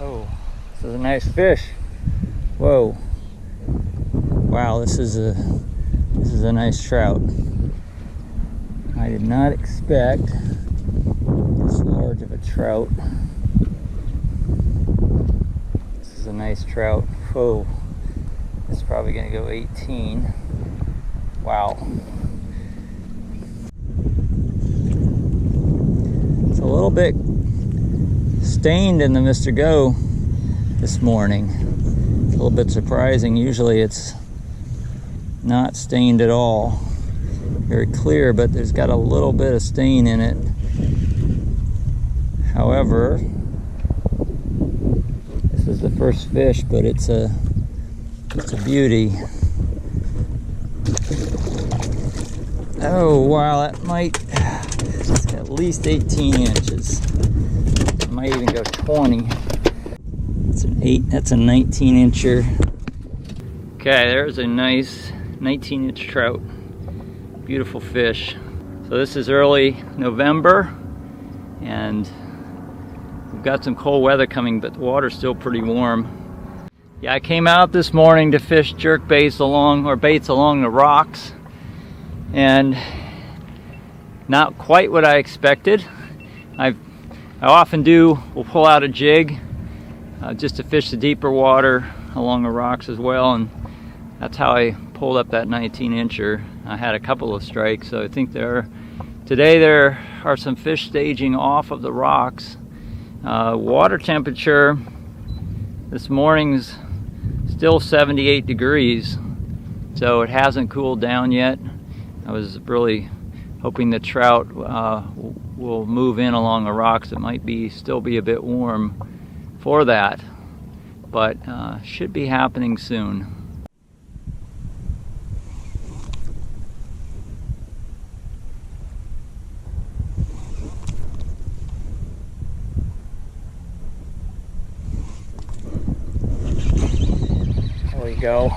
Oh, this is a nice fish. Whoa. Wow, this is a nice trout. I did not expect this large of a trout. This is a nice trout. Whoa. It's probably gonna go 18. Wow. It's a little bit stained in the MRGO this morning. It's a little bit surprising. Usually it's not stained at all. Very clear, but there's got a little bit of stain in it. However, this is the first fish, but it's a beauty. Oh wow, that might, it's at least 18 inches. It might even go 20. That's a 19 incher. Okay, there's a nice 19 inch trout. Beautiful fish. So this is early November and we've got some cold weather coming, but the water's still pretty warm. Yeah, I came out this morning to fish jerk baits along the rocks, and not quite what I expected. I often will pull out a jig just to fish the deeper water along the rocks as well, and that's how I pulled up that 19 incher. I had a couple of strikes, so I think today there are some fish staging off of the rocks. Water temperature this morning's still 78 degrees, so it hasn't cooled down yet. I was really hoping the trout will move in along the rocks. It might still be a bit warm for that, but should be happening soon. There we go.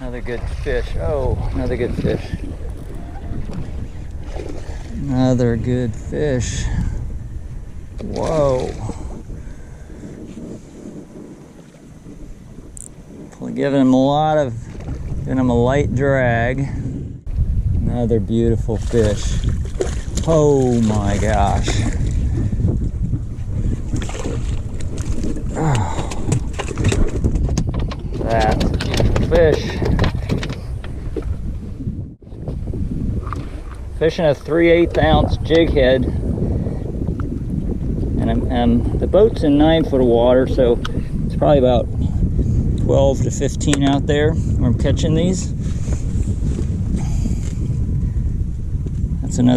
Another good fish. Oh, another good fish. Another good fish. Whoa. Giving him a light drag. Another beautiful fish. Oh my gosh. Oh. That's a beautiful fish. Fishing a 3/8 ounce jig head, and the boat's in 9 foot of water, so it's probably about 12 to 15 out there where I'm catching these. That's an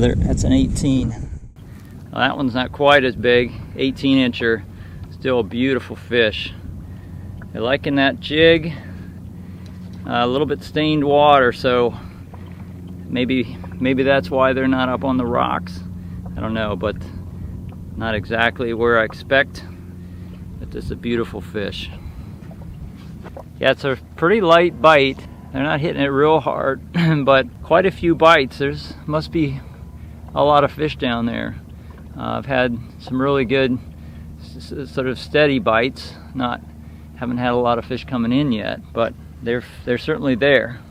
18. Well, that one's not quite as big, 18 incher, still a beautiful fish. They're liking that jig, a little bit stained water, so maybe that's why they're not up on the rocks. I don't know, but not exactly where I expect, but this is a beautiful fish. Yeah, it's a pretty light bite. They're not hitting it real hard, but quite a few bites. Must be a lot of fish down there. I've had some really good sort of steady bites. Haven't had a lot of fish coming in yet, but they're certainly there.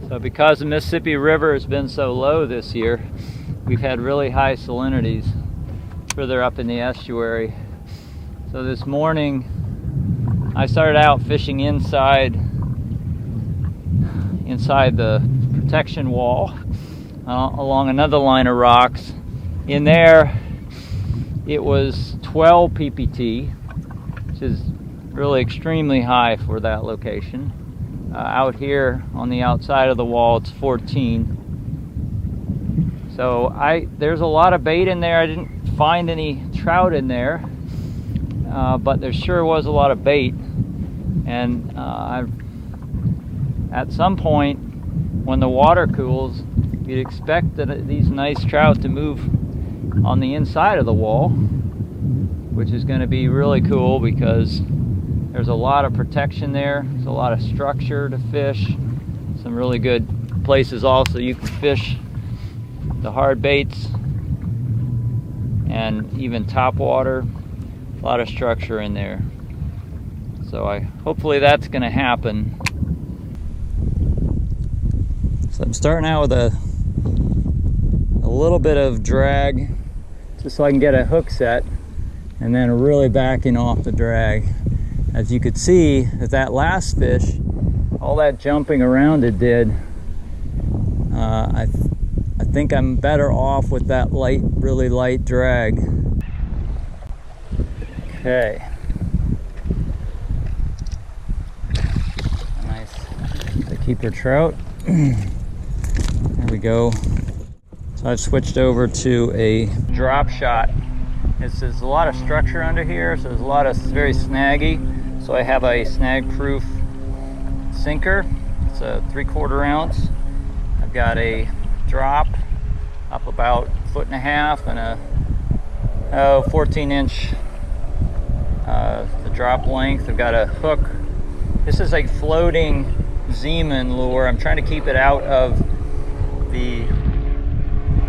So because the Mississippi River has been so low this year, we've had really high salinities further up in the estuary. So this morning I started out fishing inside the protection wall along another line of rocks. In there it was 12 ppt, which is really extremely high for that location. Out here on the outside of the wall it's 14. So there's a lot of bait in there. I didn't find any trout in there, but there sure was a lot of bait. And at some point when the water cools, you'd expect these nice trout to move on the inside of the wall, which is going to be really cool because there's a lot of protection there. There's a lot of structure to fish. Some really good places also you can fish the hard baits and even top water. A lot of structure in there. So hopefully that's going to happen. So I'm starting out with a little bit of drag, just so I can get a hook set, and then really backing off the drag. As you could see, that last fish, all that jumping around it did, I think I'm better off with that light, really light drag. Okay. Nice keeper trout. There we go. So I've switched over to a drop shot. There's a lot of structure under here, so there's a lot of very snaggy. So I have a snag-proof sinker. It's a 3/4 ounce. I've got a drop up about 1.5 foot and a 14-inch the drop length. I've got a hook. This is a floating Zeman lure. I'm trying to keep it out of the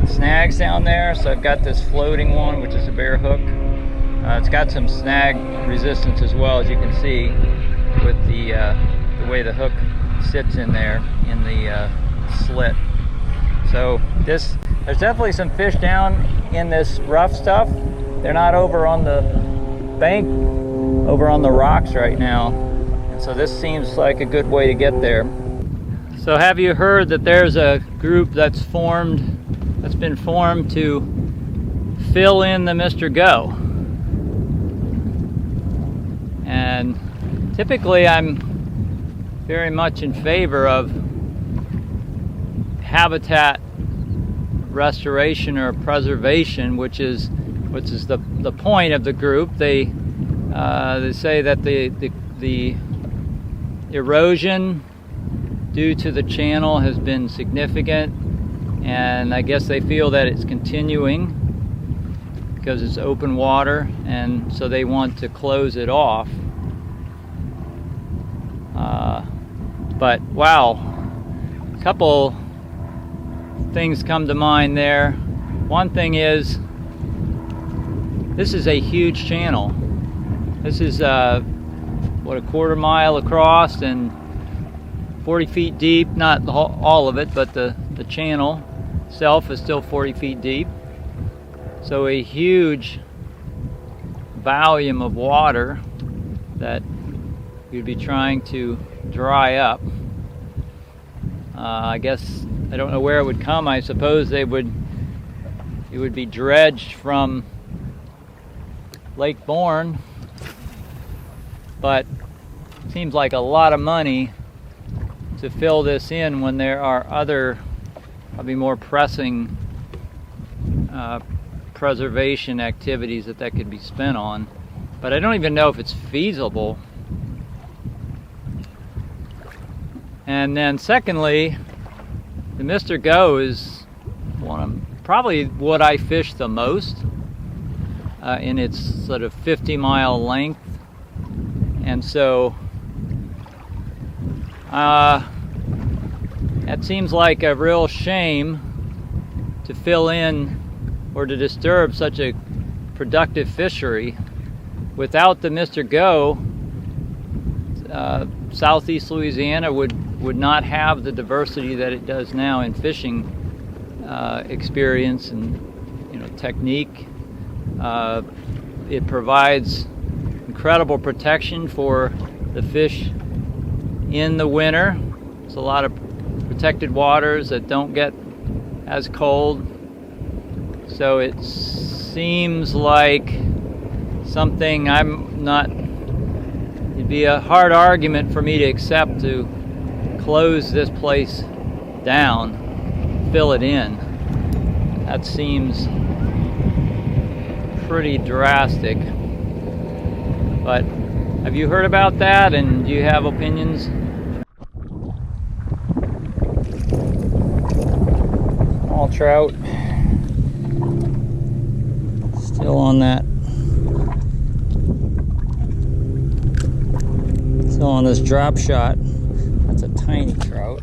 snags down there, so I've got this floating one, which is a bare hook. It's got some snag resistance as well, as you can see with the way the hook sits in there in the slit. So there's definitely some fish down in this rough stuff. They're not over on the bank, over on the rocks right now, and so this seems like a good way to get there. So have you heard that there's a group that's been formed to fill in the MRGO? And typically I'm very much in favor of habitat restoration or preservation, which is the point of the group. They say that the erosion due to the channel has been significant, and I guess they feel that it's continuing because it's open water, and so they want to close it off. But wow, a couple things come to mind there. One thing is, this is a huge channel. This is what, a 1/4 mile across and 40 feet deep. Not all of it, but the channel itself is still 40 feet deep. So a huge volume of water that you'd be trying to dry up. I guess, I don't know where it would come. I suppose it would be dredged from Lake Bourne, but it seems like a lot of money to fill this in when there are other, probably more pressing preservation activities that could be spent on. But I don't even know if it's feasible. And then secondly, the MRGO is probably what I fish the most in its sort of 50-mile length. And so that seems like a real shame to fill in or to disturb such a productive fishery. Without the MRGO, southeast Louisiana would not have the diversity that it does now in fishing experience and technique. It provides incredible protection for the fish in the winter. It's a lot of protected waters that don't get as cold. So it seems like something it'd be a hard argument for me to accept to close this place down, fill it in. That seems pretty drastic. But have you heard about that, and do you have opinions? Small trout. Still on that. Still on this drop shot. That's a tiny trout.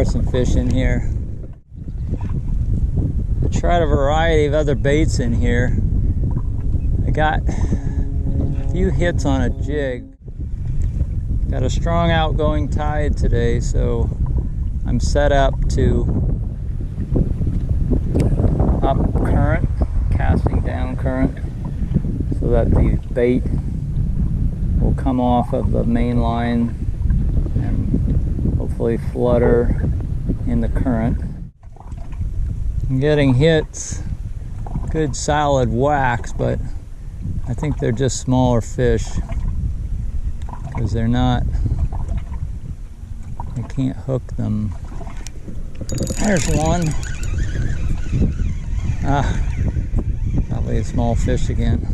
are some fish in here. I tried a variety of other baits in here. I got a few hits on a jig. Got a strong outgoing tide today, so I'm set up to up current, casting down current, so that the bait will come off of the main line and hopefully flutter in the current. I'm getting hits, good solid whacks, but I think they're just smaller fish because they're not, I can't hook them. There's one. Probably a small fish again.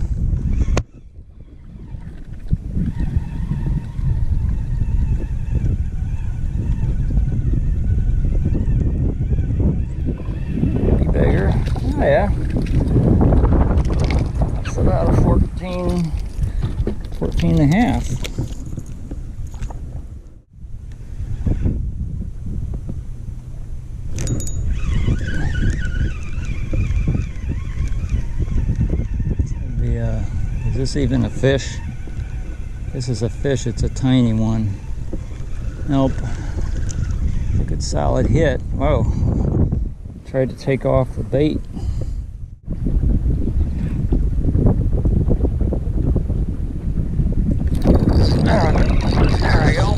Maybe bigger. Oh yeah. That's about a 14 and a half. Is this even a fish? This is a fish, it's a tiny one. Nope. A good solid hit. Whoa. Tried to take off the bait. There we go.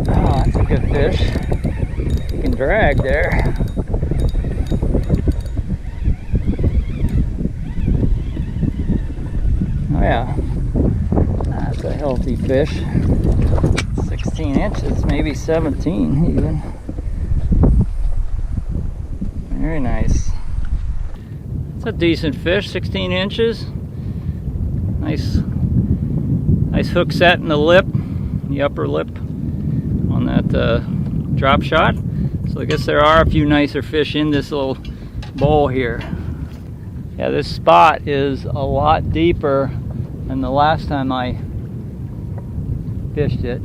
Oh, that's a good fish. You can drag there. Oh yeah, that's a healthy fish. 16 inches, maybe 17 even. Very nice. It's a decent fish, 16 inches. Nice hook set in the lip, the upper lip on that drop shot. So I guess there are a few nicer fish in this little bowl here. Yeah, this spot is a lot deeper than the last time I fished it.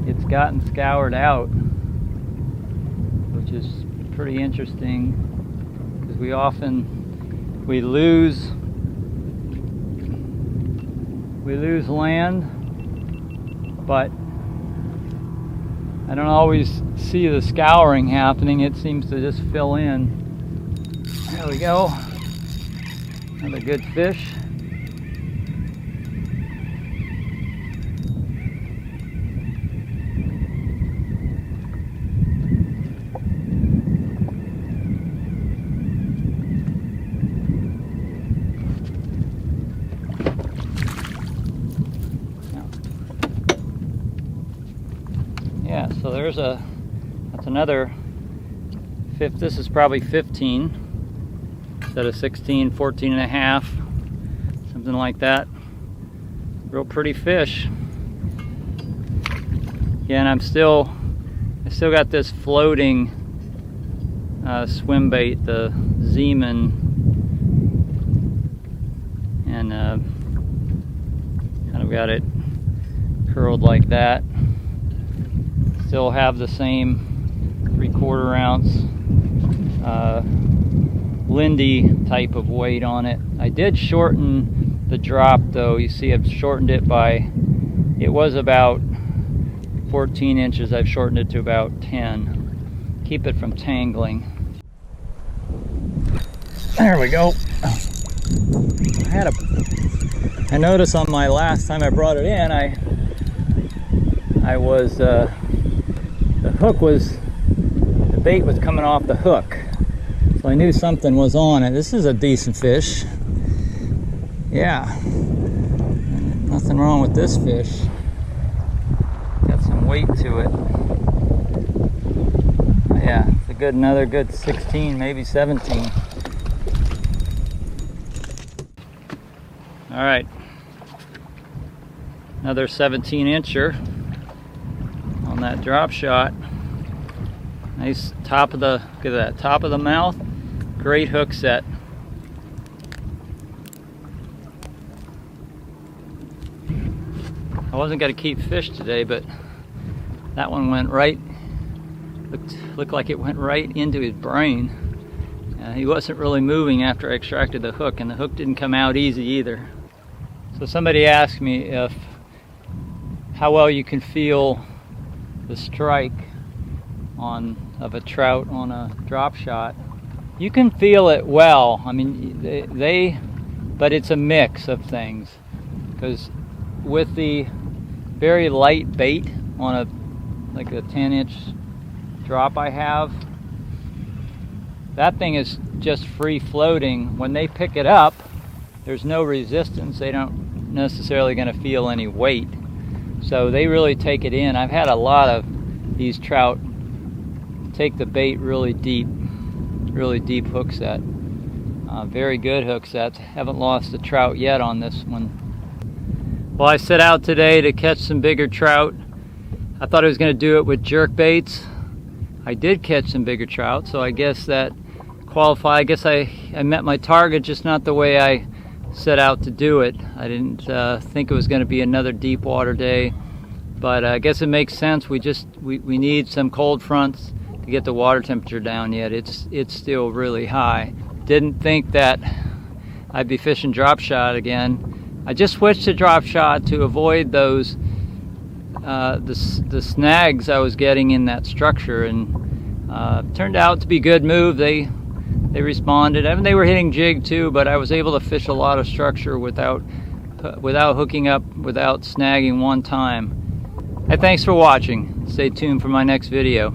It's gotten scoured out, which is pretty interesting because we lose land, but I don't always see the scouring happening. It seems to just fill in. There we go. Another good fish. Yeah, so that's another fifth. This is probably 15 instead of 16, 14 and a half, something like that. Real pretty fish. Yeah, and I still got this floating swim bait, the Zeman, and kind of got it curled like that. Still have the same 3/4 ounce Lindy type of weight on it. I did shorten the drop though. You see I've shortened it by, it was about 14 inches. I've shortened it to about 10. Keep it from tangling. There we go. I noticed on my last time I brought it in, the bait was coming off the hook, so I knew something was on it. This is a decent fish. Yeah, nothing wrong with this fish. Got some weight to it. Yeah, it's another good 16, maybe 17. All right, another 17 incher on that drop shot. Nice top of the, look at that, top of the mouth. Great hook set. I wasn't going to keep fish today, but that one went right Looked like it went right into his brain. He wasn't really moving after I extracted the hook, and the hook didn't come out easy either. So somebody asked me how well you can feel the strike of a trout on a drop shot. You can feel it well. I mean, but it's a mix of things, because with the very light bait on like a 10-inch drop I have, that thing is just free floating. When they pick it up, there's no resistance. They don't necessarily going to feel any weight, so they really take it in. I've had a lot of these trout take the bait really deep hook set. Very good hook sets. Haven't lost a trout yet on this one. Well, I set out today to catch some bigger trout. I thought I was going to do it with jerk baits. I did catch some bigger trout, so I guess that qualified. I guess I met my target, just not the way I set out to do it. I didn't think it was going to be another deep water day, but I guess it makes sense. We need some cold fronts to get the water temperature down yet. It's still really high. Didn't think that I'd be fishing drop shot again. I just switched to drop shot to avoid those the snags I was getting in that structure, and turned out to be a good move. They responded. I mean, they were hitting jig too, but I was able to fish a lot of structure without hooking up, without snagging one time. Hey, thanks for watching. Stay tuned for my next video.